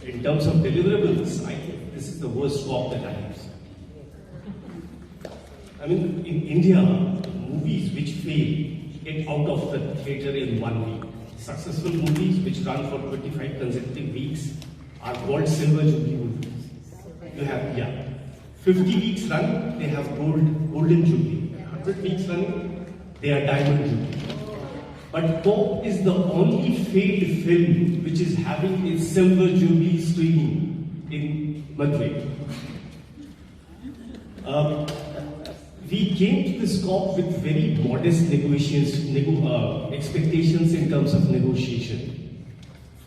in terms of deliverables, I think this is the worst COP that I have seen. I mean, in India, movies which fail get out of the theatre in 1 week. Successful movies which run for 25 consecutive weeks are called silver jubilee movies. You have, 50 weeks run, they have golden jubilee. 100 weeks running, they are diamond jubilee. But COP is the only failed film which is having its silver jubilee screening in Madurai. We came to this COP with very modest expectations in terms of negotiation.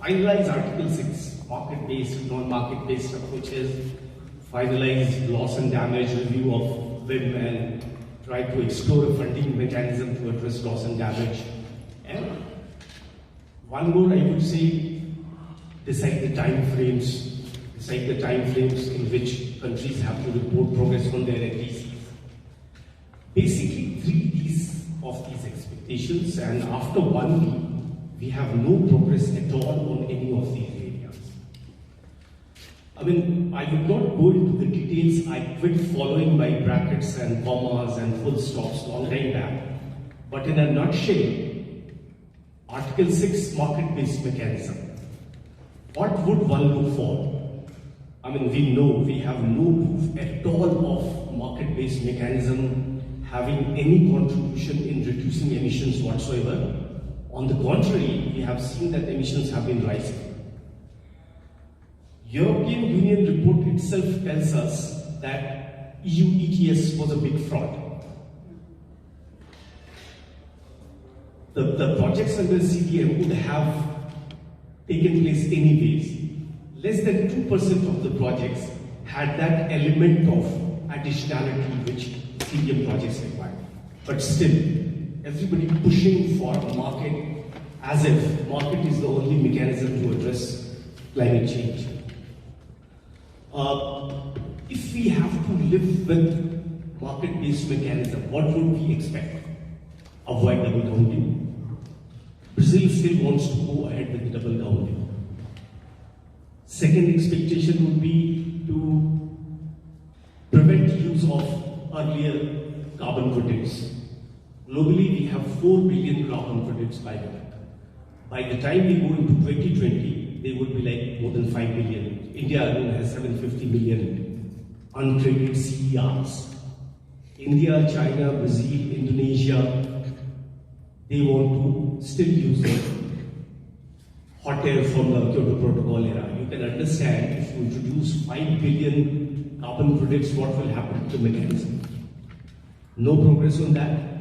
Finalize Article 6, market-based, non-market-based approaches, finalize loss and damage review of WIM and try to explore a funding mechanism to address loss and damage. And one more, I would say, decide the time frames in which countries have to report progress on their NDCs. Basically, 3 Ds of these expectations, and after 1 week, we have no progress at all on any of these areas. I mean, I would not go into the details. I quit following my brackets and commas and full stops long time back. But in a nutshell, Article 6 market-based mechanism. What would one look for? I mean, we know we have no proof at all of market-based mechanism having any contribution in reducing emissions whatsoever. On the contrary, we have seen that emissions have been rising. European Union report itself tells us that EU ETS was a big fraud. The projects under CDM would have taken place anyways. Less than 2% of the projects had that element of additionality which CDM projects require. But still, everybody pushing for a market as if market is the only mechanism to address climate change. If we have to live with market-based mechanism, what would we expect? Avoid double counting. Brazil still wants to go ahead with the double counting. Second expectation would be to prevent use of earlier carbon credits. Globally, we have 4 billion carbon credits by the way. By the time we go into 2020, they would be like more than 5 billion. India alone has 750 million untraded CERs. India, China, Brazil, Indonesia, they want to still use the hot air from the Kyoto Protocol era. You can understand if you introduce 5 billion carbon credits, what will happen to the mechanism. No progress on that.